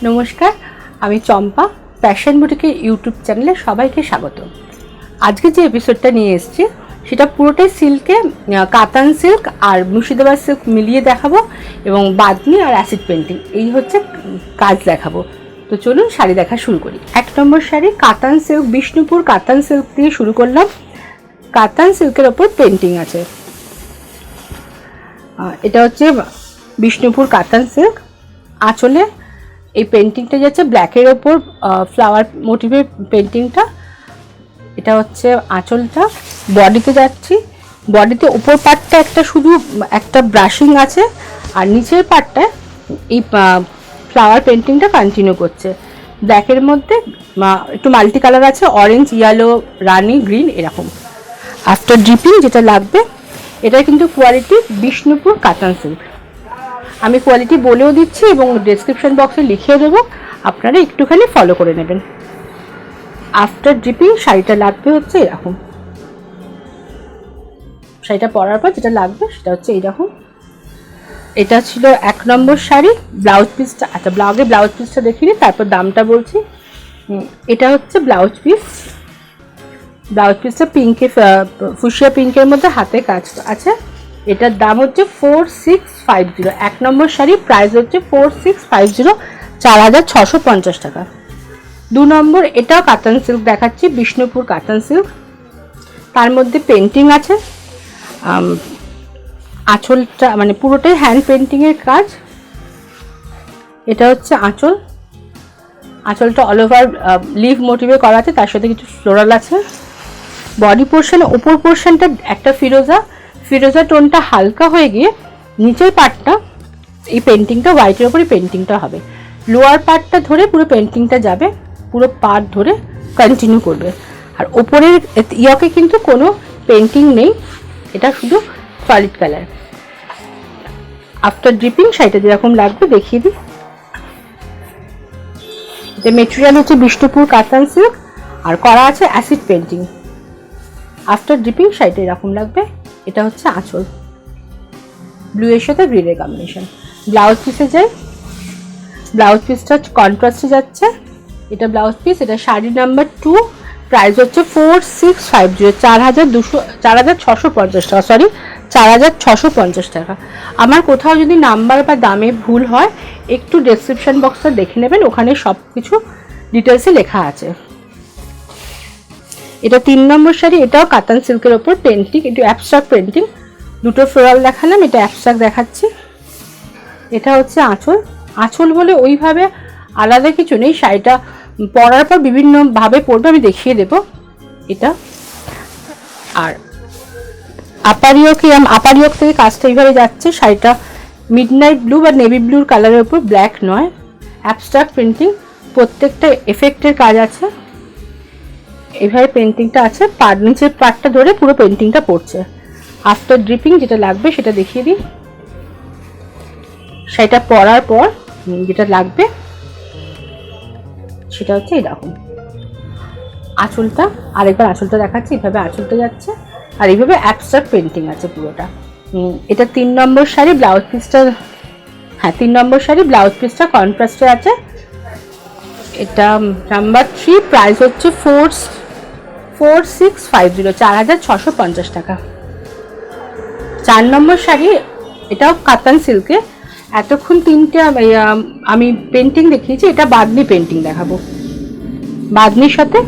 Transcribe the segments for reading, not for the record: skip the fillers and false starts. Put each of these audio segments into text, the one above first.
নমস্কার, আমি চম্পা fashion বুটিকের YouTube চ্যানেলে সবাইকে স্বাগত। আজকে যে এপিসোডটা নিয়ে এসেছি সেটা পুরোটাই সিল্কে, কাতান সিল্ক আর মুর্শিদাবাদ সিল্ক মিলিয়ে দেখাবো এবং বাদনি আর অ্যাসিড পেন্টিং এই হচ্ছে কাজ দেখাবো। তো চলুন শাড়ি দেখা শুরু করি। 1 নম্বর শাড়ি কাতান সিল্ক, বিষ্ণুপুর কাতান সিল্ক দিয়ে শুরু করলাম। কাতান সিল্কের ওপর পেন্টিং আছে। এটা হচ্ছে বিষ্ণুপুর কাতান সিল্ক। আঁচলে এই পেন্টিংটা যাচ্ছে ব্ল্যাকের ওপর ফ্লাওয়ার মোটিভের পেন্টিংটা। এটা হচ্ছে আঁচলটা। বডিতে যাচ্ছি, বডিতে উপর পার্টটা একটা শুধু একটা ব্রাশিং আছে আর নিচের পার্টটা এই ফ্লাওয়ার পেন্টিংটা কন্টিনিউ করছে। ব্ল্যাকের মধ্যে একটু মাল্টি কালার আছে, অরেঞ্জ, ইয়েলো, রানি, গ্রিন এরকম। আফটার ড্রিপিং যেটা লাগবে, এটা কিন্তু কোয়ালিটি বিষ্ণুপুর কাতান সিল্ক। আমি কোয়ালিটি বলেও দিচ্ছি এবং ডেসক্রিপশন বক্সে লিখিয়ে দেবো, আপনারা একটুখানি ফলো করে নেবেন। আফটার ড্রিপিং শাড়িটা লাগবে হচ্ছে এরকম। শাড়িটা পরার পর যেটা লাগবে সেটা হচ্ছে এইরকম। এটা ছিল 1 নম্বর শাড়ি। ব্লাউজ পিসটা, আচ্ছা আগে ব্লাউজ পিসটা দেখিনি, তারপর দামটা বলছি। এটা হচ্ছে ব্লাউজ পিস। ব্লাউজ পিসটা পিঙ্কে, ফুসিয়া পিঙ্কের মধ্যে হাতে কাজ আছে। এটার দাম হচ্ছে 4650। 1 নম্বর শাড়ি প্রাইস হচ্ছে 4650, 4650 টাকা। 2 নম্বর, এটাও কাতান সিল্ক দেখাচ্ছি, বিষ্ণুপুর কাতান সিল্ক। তার মধ্যে পেন্টিং আছে। আঁচলটা মানে পুরোটাই হ্যান্ড পেন্টিংয়ের কাজ। এটা হচ্ছে আঁচল। আঁচলটা অল ওভার লিভ মোটিভে করা আছে, তার সাথে কিছু ফ্লোরাল আছে। বডি পোর্শন, উপর পোর্শনটা একটা ফিরোজা টোনটা হালকা হয়ে গিয়ে নিচের পার্টটা এই পেন্টিংটা হোয়াইটের ওপরই পেন্টিংটা হবে। লোয়ার পার্টটা ধরে পুরো পেন্টিংটা যাবে, পুরো পার্ট ধরে কন্টিনিউ করবে। আর ওপরের ইয়কে কিন্তু কোনো পেন্টিং নেই, এটা শুধু সলিড কালার। আফটার ড্রিপিং শাড়িটা যেরকম লাগবে দেখিয়ে দিই। এটা মেটেরিয়াল হচ্ছে বিষ্ণুপুর কাতান সিল্ক আর করা আছে অ্যাসিড পেন্টিং। আফটার ড্রিপিং শাড়িটা এরকম লাগবে। এটা হচ্ছে আঁচল, ব্লু এর সাথে গ্রিনের কম্বিনেশন। ব্লাউজ পিসে যাই। ব্লাউজ পিসটা কন্ট্রাস্টে যাচ্ছে। এটা ব্লাউজ পিস। এটা শাড়ি নাম্বার 2। প্রাইস হচ্ছে 4650, 4650 টাকা, সরি 4650 টাকা। আমার কোথাও যদি নাম্বার বা দামে ভুল হয় একটু ডেসক্রিপশন বক্সটা দেখে নেবেন, ওখানে সব কিছু ডিটেলসে লেখা আছে। এটা 3 নম্বর শাড়ি। এটাও কাতান সিল্কের ওপর পেন্টিং, একটু অ্যাবস্ট্রাক্ট পেন্টিং। দুটো ফ্লোরাল দেখালাম, এটা অ্যাবস্ট্রাক্ট দেখাচ্ছি। এটা হচ্ছে আঁচল। আঁচল বলে ওইভাবে আলাদা কিছু নেই, শাড়িটা পরার পর বিভিন্নভাবে পরবে, আমি দেখিয়ে দেব এটা। আর আপার ইয়ক থেকে কাজটা এইভাবে যাচ্ছে। শাড়িটা মিডনাইট ব্লু বা নেভি ব্লুর কালারের উপর, ব্ল্যাক নয়। অ্যাবস্ট্রাক্ট পেন্টিং, প্রত্যেকটা এফেক্টের কাজ আছে। এইভাবে পেন্টিংটা আছে, নিচের পার্টটা ধরে পুরো পেন্টিংটা পড়ছে। আফটার ড্রিপিং যেটা লাগবে সেটা দেখিয়ে দিই। সেটা পরার পর যেটা লাগবে সেটা হচ্ছে এরকম। আঁচলটা আরেকবার আঁচলটা দেখাচ্ছি। এইভাবে আঁচলটা যাচ্ছে আর এইভাবে অ্যাবস্ট্রাক্ট পেন্টিং আছে পুরোটা। এটা 3 নম্বর শাড়ি। ব্লাউজ পিসটা, হ্যাঁ 3 নম্বর শাড়ি। ব্লাউজ পিসটা কন্ট্রাস্টে আছে। এটা নাম্বার 3। প্রাইস হচ্ছে 4650, 4650 টাকা। 4 নম্বর শাড়ি। এটাও কাতান সিল্কে। এতক্ষণ 3টে আমি পেন্টিং দেখিয়েছি, এটা বাদনি পেন্টিং দেখাবো। বাদনির সাথে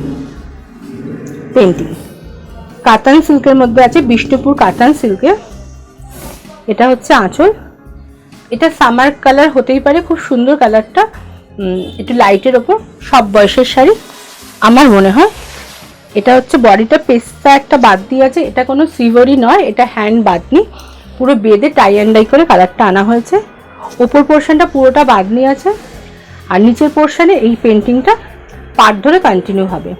পেন্টিং কাতান সিল্কের মধ্যে আছে, বিষ্ণুপুর কাতান সিল্কে। এটা হচ্ছে আঁচল। এটা সামার কালার হতেই পারে, খুব সুন্দর কালারটা, একটু লাইটের ওপর। সব বয়সের শাড়ি আমার মনে হয়। এটা হচ্ছে বডিটা পেস্তা একটা বাদনি আছে, এটা কোনো সিভরি নয়, এটা হ্যান্ড বাদনি, পুরো বেঁধে টাই অ্যান্ড ডাই করে কালারটা আনা হয়েছে। উপর পোর্শনটা পুরোটা বাদনি আছে আর নিচের পোর্শনে এই পেন্টিংটা পার্ট ধরে কন্টিনিউ হবে।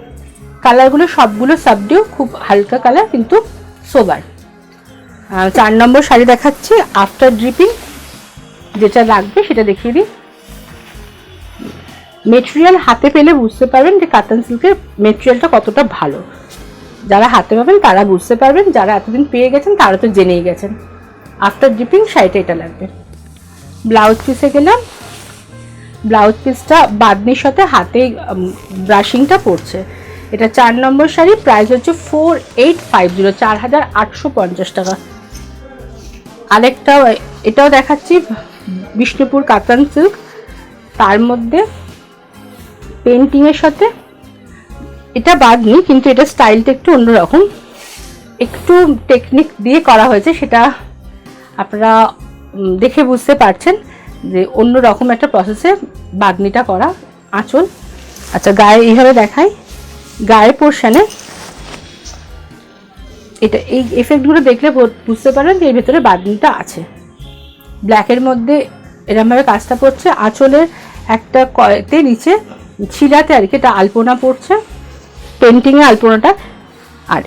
কালারগুলো সবগুলো সাবডিউ, খুব হালকা কালার কিন্তু সোবার। 4 নম্বর শাড়ি দেখাচ্ছি। আফটার ড্রিপিং যেটা লাগবে সেটা দেখিয়ে দিই। মেটেরিয়াল হাতে পেলে বুঝতে পারবেন যে কাতান সিল্কের মেটেরিয়ালটা কতটা ভালো। যারা হাতে পাবেন তারা বুঝতে পারবেন, যারা এতদিন পেয়ে গেছেন তারা তো জেনেই গেছেন। আফটার ড্রিপিং শাড়িটা এটা লাগবে। ব্লাউজ পিসে গেলাম। ব্লাউজ পিসটা বাঁধনির সাথে হাতে ব্রাশিংটা পড়ছে। এটা 4 নম্বর শাড়ি, প্রাইস হচ্ছে 4850, 4850 টাকা। আরেকটা এটাও দেখাচ্ছি, বিষ্ণুপুর কাতান সিল্ক, তার মধ্যে পেন্টিংয়ের সাথে, এটা বাঁধনি কিন্তু এটা স্টাইলটা একটু অন্যরকম, একটু টেকনিক দিয়ে করা হয়েছে, সেটা আপনারা দেখে বুঝতে পারছেন যে অন্য রকম একটা প্রসেসে বাঁধনিটা করা। আঁচল, আচ্ছা গায়ে এইভাবে দেখাই, গায়ে পোর্শনে এটা এই এফেক্টগুলো দেখলে বুঝতে পারেন যে এর ভেতরে বাঁধনিটা আছে। ব্ল্যাকের মধ্যে এরকমভাবে কাজটা পড়ছে, আঁচলের একটা কয়েতে নিচে ছিলাতে আর কি এটা আলপনা পড়ছে, পেন্টিংয়ে আলপনাটা। আর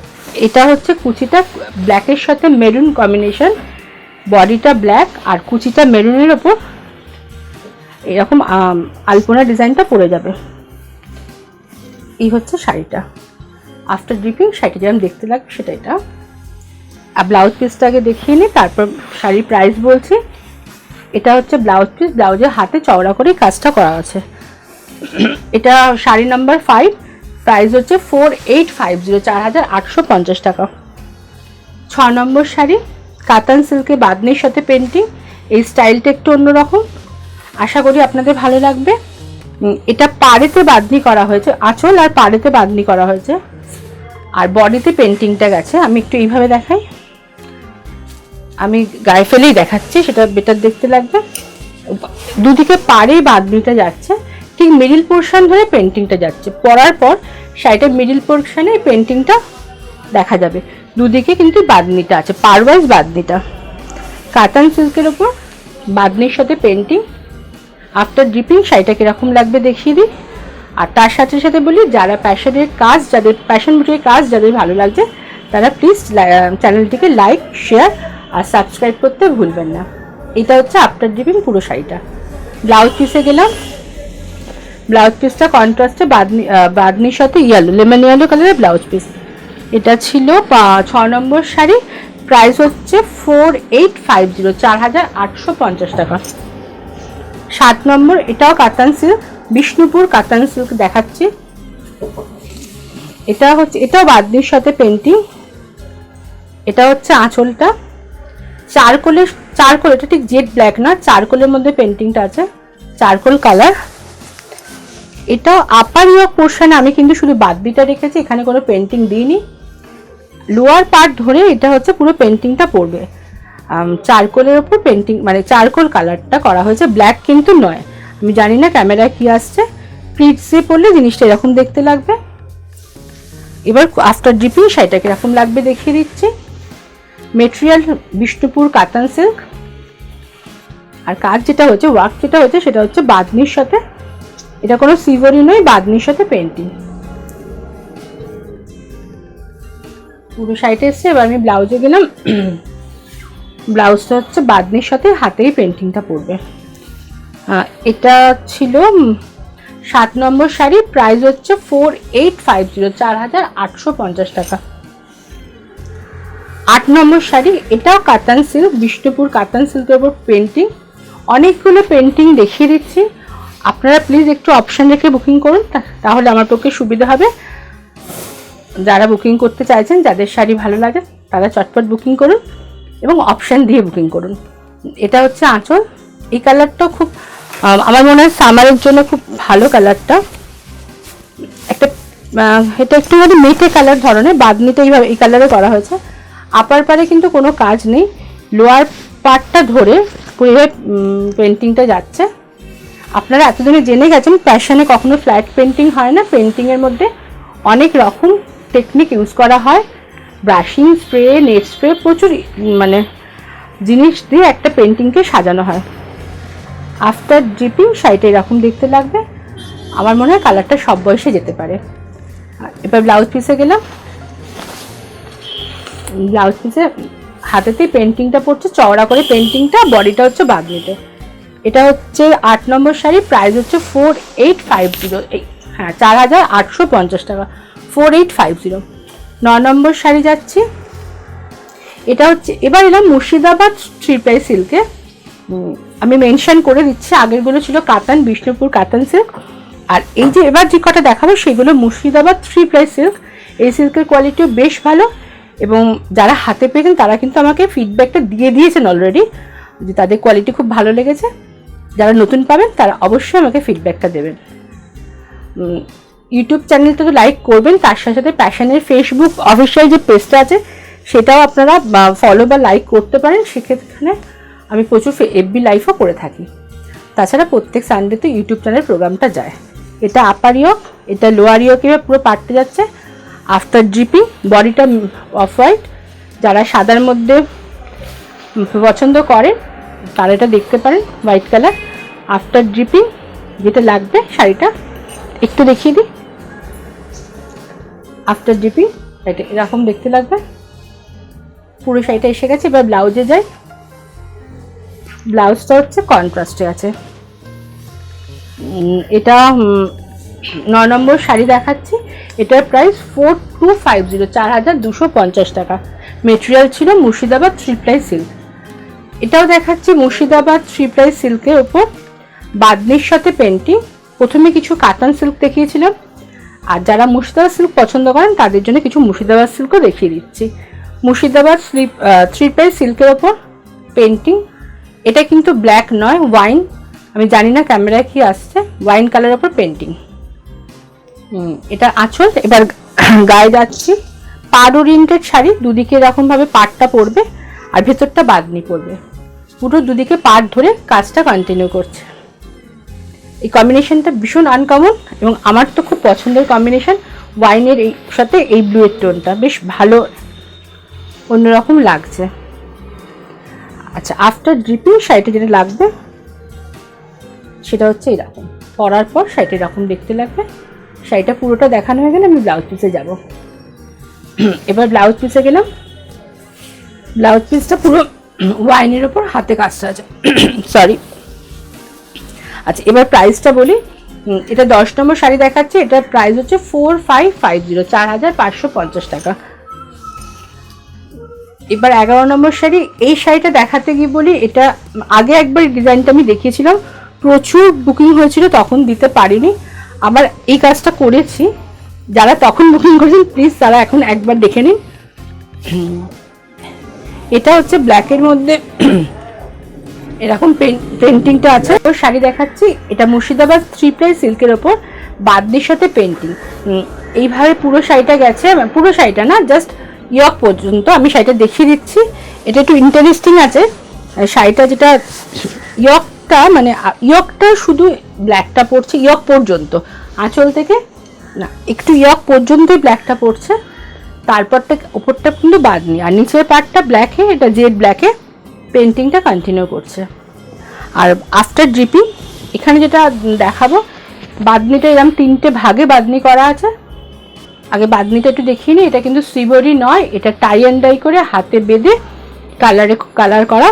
এটা হচ্ছে কুচিটা ব্ল্যাকের সাথে মেরুন কম্বিনেশন, বডিটা ব্ল্যাক আর কুচিটা মেরুনের ওপর এরকম আলপনা ডিজাইনটা পড়ে যাবে। এই হচ্ছে শাড়িটা, আফটার ড্রিপিং শাড়িটা যেরকম দেখতে লাগবে সেটা এটা। আর ব্লাউজ পিসটা আগে দেখিয়ে নিই, তারপর শাড়ির প্রাইস বলছি। এটা হচ্ছে ব্লাউজ পিস, ব্লাউজের হাতে চওড়া করে কাজটা করা আছে। এটা শাড়ি নাম্বার 5, প্রাইস হচ্ছে 4850, 4850 টাকা। 6 নম্বর শাড়ি, কাতান সিল্কে বাঁধনির সাথে পেন্টিং, এই স্টাইলটা একটু অন্যরকম, আশা করি আপনাদের ভালো লাগবে। এটা পাড়েতে বাঁধনি করা হয়েছে, আঁচল আর পাড়েতে বাঁধনি করা হয়েছে, আর বডিতে পেন্টিংটা গেছে। আমি একটু এইভাবে দেখাই, আমি গায়ে ফেলেই দেখাচ্ছি, সেটা বেটার দেখতে লাগবে। দুদিকে পাড়ে বাঁধনিটা যাচ্ছে, ঠিক মিডিল পোর্শন ধরে পেন্টিংটা যাচ্ছে। পরার পর শাড়িটার মিডিল পোর্শনে পেন্টিংটা দেখা যাবে, দুদিকে কিন্তু বাঁধনিটা আছে, পারওয়াইজ বাঁধনিটা। কাতান সিল্কের ওপর বাঁধনির সাথে পেন্টিং, আফটার ড্রিপিং শাড়িটা কিরকম লাগবে দেখিয়ে দিই। আর তার সাথে সাথে বলি, যারা প্যাশনের কাজ, যাদের প্যাশন বুটিকের কাজ যাদের ভালো লাগছে, তারা প্লিজ চ্যানেলটিকে লাইক, শেয়ার আর সাবস্ক্রাইব করতে ভুলবেন না। এটা হচ্ছে আফটার ড্রিপিং পুরো শাড়িটা। ব্লাউজ পিসে গেলাম, ব্লাউজ পিসটা কন্ট্রাস্টে বাঁধনির সাথে ইয়েলো, লেমন ইয়েলো কালারের ব্লাউজ পিস। এটা ছিল 6 নম্বর শাড়ি, প্রাইস হচ্ছে 4850, 4850 টাকা। 7 নম্বর, এটাও কাতান সিল্ক, বিষ্ণুপুর কাতান সিল্ক দেখাচ্ছি। এটা হচ্ছে, এটাও বাঁধনির সাথে পেন্টিং। এটা হচ্ছে আঁচলটা, চারকোল, এটা ঠিক জেড ব্ল্যাক না, চারকোলের মধ্যে পেন্টিংটা আছে, চারকোল কালার। এটা আপার ইয়ক পোর্শনে আমি কিন্তু শুধু বাঁধনিটা রেখেছি, এখানে কোনো পেন্টিং দিইনি। লোয়ার পার্ট ধরে এটা হচ্ছে পুরো পেন্টিংটা পড়বে, চারকোলের ওপর পেন্টিং, মানে চারকোল কালারটা করা হয়েছে, ব্ল্যাক কিন্তু নয়। আমি জানি না ক্যামেরায় কি আসছে, প্লিটসে পড়লে জিনিসটা এরকম দেখতে লাগবে। এবার আফটার ড্রিপিং শাড়িটা কিরকম লাগবে দেখিয়ে দিচ্ছি। মেটেরিয়াল বিষ্ণুপুর কাতান সিল্ক, আর কাজ যেটা হচ্ছে, ওয়ার্ক যেটা হচ্ছে সেটা হচ্ছে বাঁধনির সাথে, এটা কোনো সিভরি নয়, বাঁধনির সাথে পেন্টিং পুরো শাড়িটা এসছে। এবার আমি ব্লাউজে গেলাম, ব্লাউজটা হচ্ছে বাঁধনির সাথে হাতেই পেন্টিংটা পড়বে। এটা ছিল 7 নম্বর শাড়ি, প্রাইস হচ্ছে 4850, 4850 টাকা। 8 নম্বর শাড়ি, এটাও কাতান সিল্ক, বিষ্ণুপুর কাতান সিল্কের উপর পেন্টিং। অনেকগুলো পেন্টিং দেখিয়ে দিচ্ছি, আপনারা প্লিজ একটু অপশান রেখে বুকিং করুন, তাহলে আমার পক্ষে সুবিধা হবে। যারা বুকিং করতে চাইছেন, যাদের শাড়ি ভালো লাগে, তারা চটপট বুকিং করুন এবং অপশান দিয়ে বুকিং করুন। এটা হচ্ছে আঁচল, এই কালারটাও খুব, আমার মনে হয় সামারের জন্য খুব ভালো কালারটা। একটা এটা একটু মানে মেটে কালার ধরনের, বাঁধনিতে এইভাবে এই কালারে করা হয়েছে। আপার পারে কিন্তু কোনো কাজ নেই, লোয়ার পার্টটা ধরে পুরো পেন্টিংটা যাচ্ছে। আপনারা এতদিনে জেনে গেছেন প্যাশনে কখনো ফ্ল্যাট পেন্টিং হয় না, পেন্টিংয়ের মধ্যে অনেক রকম টেকনিক ইউজ করা হয়, ব্রাশিং, স্প্রে, নেট স্প্রে, প্রচুর মানে জিনিস দিয়ে একটা পেন্টিংকে সাজানো হয়। আফটার ড্রিপিং শাড়িটা এরকম দেখতে লাগবে, আমার মনে হয় কালারটা সব বয়সে যেতে পারে। এবার ব্লাউজ পিসে গেলাম, ব্লাউজ পিসে হাতেতেই পেন্টিংটা পড়ছে, চওড়া করে পেন্টিংটা, বডিটা হচ্ছে বাঁধনিতে। এটা হচ্ছে 8 নম্বর শাড়ি, প্রাইস হচ্ছে 4850, হ্যাঁ 4850 টাকা, 4850। 9 নম্বর শাড়ি যাচ্ছি, এটা হচ্ছে, এবার এলাম মুর্শিদাবাদ 3 প্লাই সিল্কে। আমি মেনশন করে দিচ্ছি, আগেরগুলো ছিল কাতান, বিষ্ণুপুর কাতান সিল্ক, আর এই যে এবার যে কটা দেখাবো সেগুলো মুর্শিদাবাদ 3 প্লাই সিল্ক। এই সিল্কের কোয়ালিটিও বেশ ভালো, এবং যারা হাতে পেয়েছেন তারা কিন্তু আমাকে ফিডব্যাকটা দিয়ে দিয়েছেন অলরেডি যে তাদের কোয়ালিটি খুব ভালো লেগেছে। যারা নতুন পাবেন তারা অবশ্যই আমাকে ফিডব্যাকটা দেবেন। ইউটিউব চ্যানেলটা তো লাইক করবেন, তার সাথে সাথে প্যাশনের ফেসবুক অফিসিয়াল যে পেজটা আছে সেটাও আপনারা ফলো বা লাইক করতে পারেন। সেক্ষেত্রে আমি প্রচুর এফবি লাইভও করে থাকি। তাছাড়া প্রত্যেক সানডেতে ইউটিউব চ্যানেল প্রোগ্রামটা যায়। এটা আপার ইয়ক, এটা লোয়ার ইয়কে পুরো পাটতে যাচ্ছে। আফটার ড্রিপিং, বডিটা অফ হোয়াইট, যারা সাদার মধ্যে পছন্দ করেন তারা এটা দেখতে পারেন, হোয়াইট কালার। আফটার ড্রিপিং যেটা লাগবে শাড়িটা একটু দেখিয়ে দিই। আফটার ড্রিপিং এটা এরকম দেখতে লাগবে। পুরো শাড়িটা এসে গেছে। এবার ব্লাউজে যাই। ব্লাউজটা হচ্ছে কন্ট্রাস্টে আছে। এটা 9 নম্বর শাড়ি দেখাচ্ছি। এটার প্রাইস 4250, 4250 টাকা। মেটেরিয়াল ছিল মুর্শিদাবাদ 3 প্লাই সিল্ক। এটাও দেখাচ্ছি মুর্শিদাবাদ 3 প্লাই সিল্কের ওপর বাদনির সাথে পেন্টিং। প্রথমে কিছু কাতান সিল্ক দেখিয়েছিলাম, আর যারা মুর্শিদাবাদ সিল্ক পছন্দ করেন তাদের জন্য কিছু মুর্শিদাবাদ সিল্কও দেখিয়ে দিচ্ছি। মুর্শিদাবাদ 3 প্লাই সিল্কের ওপর পেন্টিং। এটা কিন্তু ব্ল্যাক নয়, ওয়াইন, আমি জানি না ক্যামেরায় কি আসছে, ওয়াইন কালারের ওপর পেন্টিং। এটা আঁচল। এবার গায়ে যাচ্ছি। পাড় ওরিয়েন্টেড শাড়ি, দুদিকে এরকমভাবে পাড়টা পড়বে আর ভেতরটা বাঁধনি পড়বে। পুরো দুদিকে পাড় ধরে কাজটা কন্টিনিউ করছে। এই কম্বিনেশনটা ভীষণ আনকমন এবং আমার তো খুব পছন্দের কম্বিনেশন। ওয়াইনের এই সাথে এই ব্লুয়ের টোনটা বেশ ভালো, অন্যরকম লাগছে। আচ্ছা, আফটার ড্রিপিং শাড়িটা যেটা লাগবে সেটা হচ্ছে এরকম। পরার পর শাড়িটা এরকম দেখতে লাগবে। শাড়িটা পুরোটা দেখানো হয়ে গেলে আমি ব্লাউজ পিসে যাব। এবার ব্লাউজ পিসে গেলাম। ব্লাউজ পিসটা পুরো ওয়াইনের ওপর হাতে কাজটা আছে, সরি। আচ্ছা, এবার প্রাইসটা বলি। এটা 10 নম্বর শাড়ি দেখাচ্ছে। এটার প্রাইস হচ্ছে 4550, 4550 টাকা। এবার 11 নম্বর শাড়ি। এই শাড়িটা দেখাতে গিয়ে বলি, এটা আগে একবার ডিজাইনটা আমি দেখিয়েছিলাম, প্রচুর বুকিং হয়েছিল, তখন দিতে পারিনি। আবার এই কাজটা করেছি, যারা তখন বুকিং করেছেন প্লিজ তারা এখন একবার দেখে নিন। এটা হচ্ছে ব্ল্যাকের মধ্যে এরকম পেন্টিংটা আছে। ওর শাড়ি দেখাচ্ছি। এটা মুর্শিদাবাদ 3 প্লাই সিল্কের ওপর বাদনির সাথে পেন্টিং। এইভাবে পুরো শাড়িটা গেছে, পুরো শাড়িটা না, জাস্ট ইয়ক পর্যন্ত আমি শাড়িটা দেখিয়ে দিচ্ছি। এটা একটু ইন্টারেস্টিং আছে শাড়িটা, যেটা ইয়কটা মানে ইয়কটা শুধু ব্ল্যাকটা পড়ছে ইয়ক পর্যন্ত, আঁচল থেকে না একটু ইয়ক পর্যন্তই ব্ল্যাকটা পড়ছে। তারপরটা ওপরটা কিন্তু বাদনি, আর নিচের পার্টটা ব্ল্যাকে, এটা জেড ব্ল্যাকে পেন্টিংটা কন্টিনিউ করছে। আর আফটার ড্রিপিং এখানে যেটা দেখাবো, বাদনিটা এরকম 3টে ভাগে বাদনি করা আছে। আগে বাদনিটা একটু দেখিয়ে নিই। এটা কিন্তু সিবরি নয়, এটা টাই অ্যান্ড ডাই করে হাতে বেঁধে কালার করা।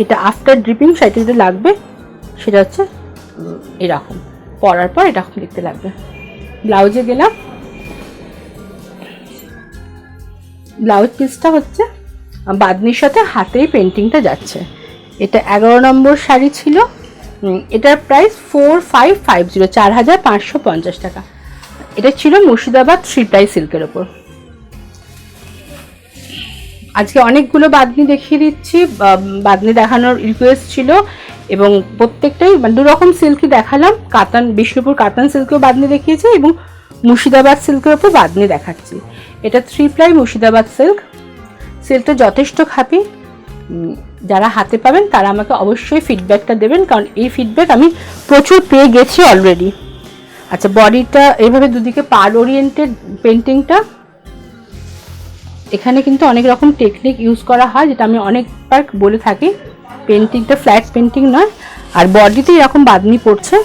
এটা আফটার ড্রিপিং শাড়িটা যেটা লাগবে সেটা হচ্ছে এরকম, পরার পর এরকম দেখতে লাগবে। ব্লাউজে গেলাম। ব্লাউজ পিসটা হচ্ছে বাদনির সাথে হাতেই পেন্টিংটা যাচ্ছে। এটা 11 নম্বর শাড়ি ছিল। এটার প্রাইস 4550, 4550 টাকা। এটা ছিল মুর্শিদাবাদ 3 প্লাই সিল্কের ওপর। আজকে অনেকগুলো বাদনি দেখিয়ে দিচ্ছি, বাদনি দেখানোর রিকোয়েস্ট ছিল এবং প্রত্যেকটাই মানে 2 রকম সিল্কই দেখালাম। কাতান, বিষ্ণুপুর কাতান সিল্কেও বাদনি দেখিয়েছি এবং মুর্শিদাবাদ সিল্কের ওপর বাদনি দেখাচ্ছি। এটা 3 প্লাই মুর্শিদাবাদ সিল্ক। সিল্কটা যথেষ্ট খাপি। যারা হাতে পাবেন তারা আমাকে অবশ্যই ফিডব্যাকটা দেবেন, কারণ এই ফিডব্যাক আমি প্রচুর পেয়ে গেছি অলরেডি। আচ্ছা, বডিটা এইভাবে দুদিকে পাড় ওরিয়েন্টেড পেন্টিংটা। এখানে কিন্তু অনেক রকম টেকনিক ইউজ করা হয়, যেটা আমি অনেকবার বলে থাকি। পেন্টিংটা ফ্ল্যাট পেন্টিং নয়। আর বডিতে এরকম বাদনি পড়ছে।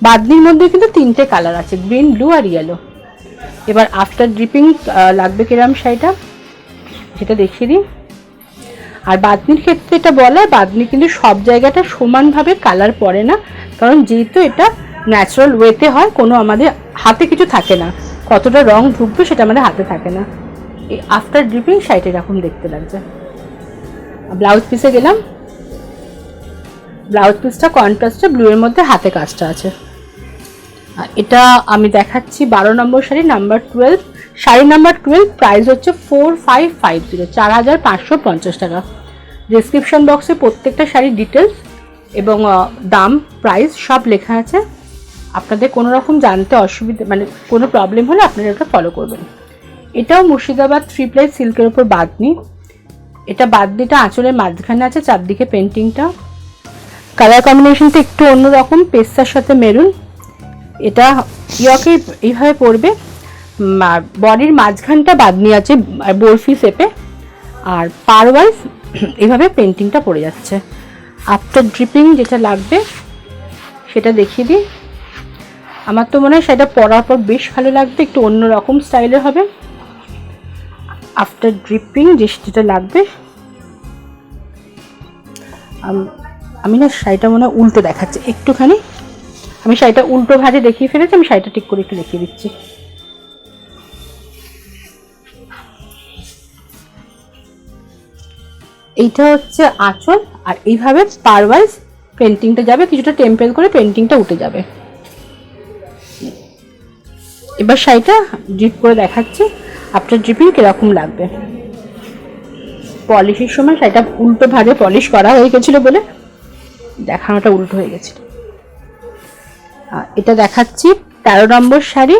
বাদনির মধ্যে কিন্তু 3টে কালার আছে, গ্রিন, ব্লু আর ইয়েলো। এবার আফটার ড্রিপিং লাগবে কিরম শাড়িটা সেটা দেখিয়ে দিই। আর বাদনির ক্ষেত্রে এটা বলা, বাদনি কিন্তু সব জায়গাটা সমানভাবে কালার পড়ে না, কারণ যেহেতু এটা ন্যাচারাল ওয়েতে হয়, কোনো আমাদের হাতে কিছু থাকে না, কতটা রং ঢুকবে সেটা আমাদের হাতে থাকে না। এই আফটার ড্রিপিং শাড়িটা এরকম দেখতে লাগছে। ব্লাউজ পিসে গেলাম। ব্লাউজ পিসটা কন্ট্রাস্টে ব্লু এর মধ্যে হাতে কাজটা আছে। আর এটা আমি দেখাচ্ছি 12 নম্বর sari, number 12, sari number 12, price হচ্ছে 4550, 4550 টাকা। ডেসক্রিপশন বক্সে প্রত্যেকটা শাড়ির ডিটেলস এবং দাম, প্রাইস সব লেখা আছে। আপনাদের কোনো রকম জানতে অসুবিধা, মানে কোনো প্রবলেম হলে আপনারা এটা ফলো করবেন। এটাও মুর্শিদাবাদ 3 প্লাই সিল্কের উপর বাঁধনি। এটা বাঁধনিটা আঁচলের মাঝখানে আছে, চারদিকে পেন্টিংটা। কালার কম্বিনেশনটা একটু অন্যরকম, পেস্তার সাথে মেরুন। এটা ইয়কে এইভাবে পড়বে, বডির মাঝখানটা বাঁধনি আছে বরফি শেপে, আর পার ওয়াইজ এইভাবে পেন্টিংটা পড়ে যাচ্ছে। আফটার ড্রিপিং যেটা লাগবে সেটা দেখিয়ে দিই। আমার তো মনে হয় সেটা পরার পর বেশ ভালো লাগবে, একটু অন্যরকম স্টাইলের হবে। আফটার ড্রিপিং যেটা লাগবে, আমি না শাড়িটা মনে হয় উল্টো দেখাচ্ছে একটুখানি, আমি শাড়িটা উল্টো ভাজে দেখিয়ে ফেলেছি, আমি শাড়িটা ঠিক করে একটু দেখিয়ে দিচ্ছি। এইটা হচ্ছে আঁচল, আর এইভাবে পার ওয়াইজ পেন্টিংটা যাবে, কিছুটা টেম্পেল করে পেন্টিংটা উঠে যাবে। এবার শাড়িটা ড্রিপ করে দেখাচ্ছি আফটার ড্রিপিং কিরকম লাগবে। পলিশের সময় শাড়িটা উল্টো ভাবে পলিশ করা হয়ে গেছিলো বলে দেখানোটা উল্টো হয়ে গেছিল। এটা দেখাচ্ছি 13 নম্বর শাড়ি,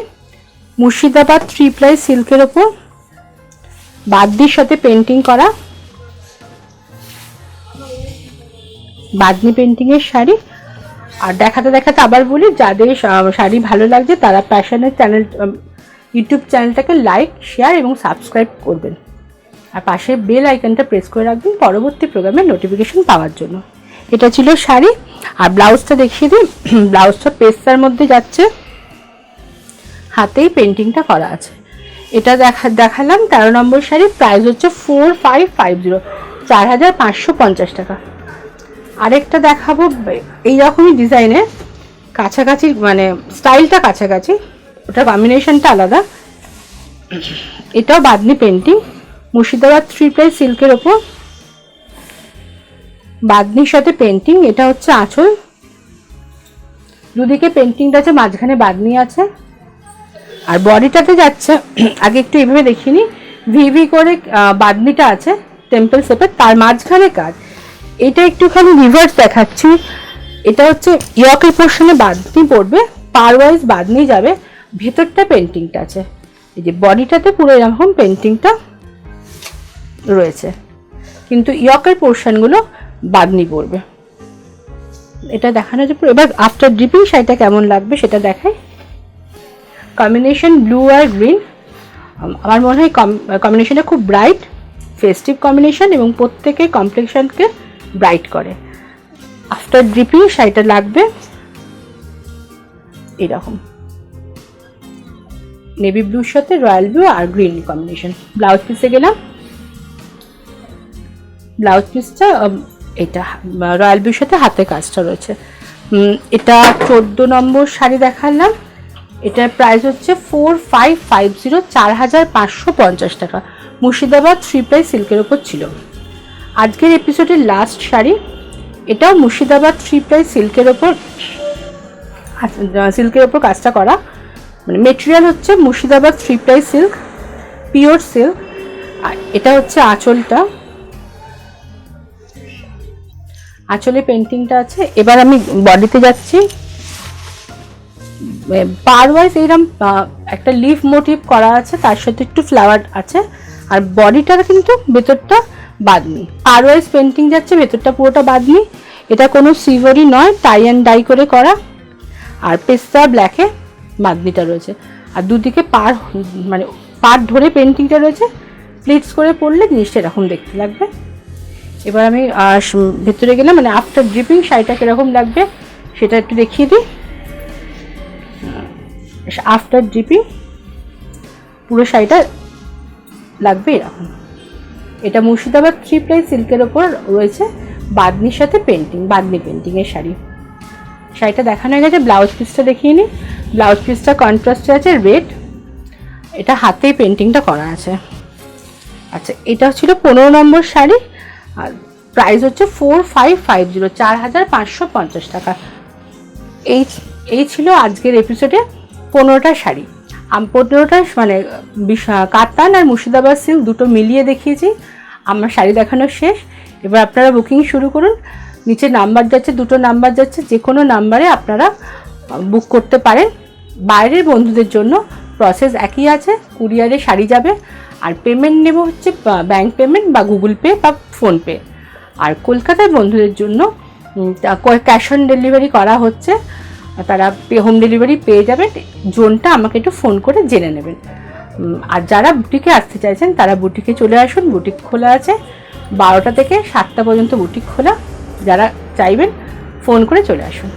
মুর্শিদাবাদ 3 প্লাই সিল্কের ওপর বাদনির সাথে পেন্টিং করা, বাদনি পেন্টিং এর শাড়ি। আর দেখাতে দেখাতে আবার বলি, যাদের শাড়ি ভালো লাগছে তারা প্যাশনের চ্যানেল, ইউটিউব চ্যানেলটাকে লাইক, শেয়ার এবং সাবস্ক্রাইব করবেন, আর পাশে বেল আইকনটা প্রেস করে রাখবেন পরবর্তী প্রোগ্রামের নোটিফিকেশন পাওয়ার জন্য। এটা ছিল শাড়ি। আর ব্লাউজটা দেখিয়ে দিই। ব্লাউজটা পেস্তার মধ্যে যাচ্ছে, হাতেই পেন্টিংটা করা আছে। এটা দেখালাম 13 নম্বর শাড়ি, প্রাইস হচ্ছে 4550, 4550 টাকা। আরেকটা দেখাবো এইরকমই ডিজাইনের, কাছাকাছি মানে স্টাইলটা কাছাকাছি, ওটা কম্বিনেশনটা আলাদা। এটাও বাদনি পেন্টিং, মুর্শিদাবাদ 3 প্লাই সিল্কের ওপর বাদনির সাথে পেন্টিং। এটা হচ্ছে আঁচল, দুদিকে পেন্টিংটা আছে, মাঝখানে বাদনি আছে। আর বডিটাতে যাচ্ছে, আগে একটু এইভাবে দেখিনি, ভিভি করে বাদনিটা আছে টেম্পল শেপের, তার মাঝখানে কাজ। এটা একটুখানি রিভার্স দেখাচ্ছি। এটা হচ্ছে ইয়কের পোর্শনে বাদনি পড়বে, পার ওয়াইজ বাদনি যাবে, ভেতরটা পেন্টিংটা আছে। এই যে বডিটাতে পুরো এরকম পেন্টিংটা রয়েছে, কিন্তু ইয়কের পোর্শনগুলো বাদনি পড়বে। এটা দেখানো যাবে। এবার আফটার ড্রিপিং শাড়িটা কেমন লাগবে সেটা দেখাই। কম্বিনেশন ব্লু আর গ্রিন, আমার মনে হয় কম্বিনেশনটা খুব ব্রাইট, ফেস্টিভ কম্বিনেশন এবং প্রত্যেকের কমপ্লেক্সনকে ব্রাইট করে। আফটার ড্রিপিং শাড়িটা লাগবে এরকম, নেভি ব্লুর সাথে রয়্যাল ব্লু আর গ্রিন কম্বিনেশন। ব্লাউজ পিসে গেলাম, ব্লাউজ পিসটা এটা রয়্যাল ব্লুর সাথে হাতে কাজটা রয়েছে। এটা 14 নম্বর শাড়ি দেখালাম, এটার প্রাইস হচ্ছে 4550, 4550 টাকা। মুর্শিদাবাদ 3 প্লাই সিল্কের ওপর ছিল। আজকের এপিসোডের লাস্ট শাড়ি, এটাও মুর্শিদাবাদ 3 প্লাই সিল্কের ওপর কাজটা করা, মানে মেটেরিয়াল হচ্ছে Murshidabad 3 ply silk, pure silk. আর এটা হচ্ছে আঁচলটা, আঁচলে পেন্টিংটা আছে। এবার আমি বডিতে যাচ্ছি। পার ওয়াইজ এইরকম একটা লিফ মোটিভ করা আছে, তার সাথে একটু ফ্লাওয়ার আছে, আর বডিটার কিন্তু ভেতরটা বাদনি। পার ওয়াইজ পেন্টিং যাচ্ছে, ভেতরটা পুরোটা বাদনি। এটা কোনো সিভরি নয়, টাই অ্যান্ড ডাই করে করা, আর পেস্তা ব্ল্যাকে বাদনিটা রয়েছে। আর দুদিকে মানে পার ধরে পেন্টিংটা রয়েছে, প্লিটস করে পরলে জিনিসটা এরকম দেখতে লাগবে। এবার আমি ভেতরে গেলাম, মানে আফটার ড্রিপিং শাড়িটা কীরকম লাগবে সেটা একটু দেখিয়ে দিই। আফটার ড্রিপিং পুরো শাড়িটা লাগবে এরকম। এটা মুর্শিদাবাদ 3 প্লাই সিল্কের ওপর রয়েছে বাদনির সাথে পেন্টিং, বাদনি পেন্টিংয়ের শাড়ি। শাড়িটা দেখানো হয়ে গেছে, ব্লাউজ পিসটা দেখিয়ে নিই। ব্লাউজ পিসটা কন্ট্রাস্টে আছে রেড, এটা হাতেই পেন্টিংটা করা আছে। আচ্ছা, এটা ছিল 15 নম্বর শাড়ি। আর প্রাইস হচ্ছে 4550, 4550 টাকা। এই ছিল আজকের এপিসোডে 15টা শাড়ি। 15টা মানে কাতান আর মুর্শিদাবাদ সিল্ক দুটো মিলিয়ে দেখিয়েছি। আমার শাড়ি দেখানো শেষ, এবার আপনারা বুকিং শুরু করুন। নিচে নাম্বার যাচ্ছে, দুটো নাম্বার যাচ্ছে, যে কোনো নাম্বারে আপনারা বুক করতে পারেন। বাইরের বন্ধুদের জন্য প্রসেস একই আছে, কুরিয়ারে শাড়ি যাবে, আর পেমেন্ট নেব হচ্ছে ব্যাঙ্ক পেমেন্ট বা গুগল পে বা ফোনপে। আর কলকাতার বন্ধুদের জন্য ক্যাশ অন ডেলিভারি করা হচ্ছে, তারা হোম ডেলিভারি পেয়ে যাবেন। জোনটা আমাকে একটু ফোন করে জেনে নেবেন। আর যারা বুটিকে আসতে চাইছেন তারা বুটিকে চলে আসুন, বুটিক খোলা আছে 12টা থেকে 7টা পর্যন্ত বুটিক খোলা। যারা চাইবেন ফোন করে চলে আসুন।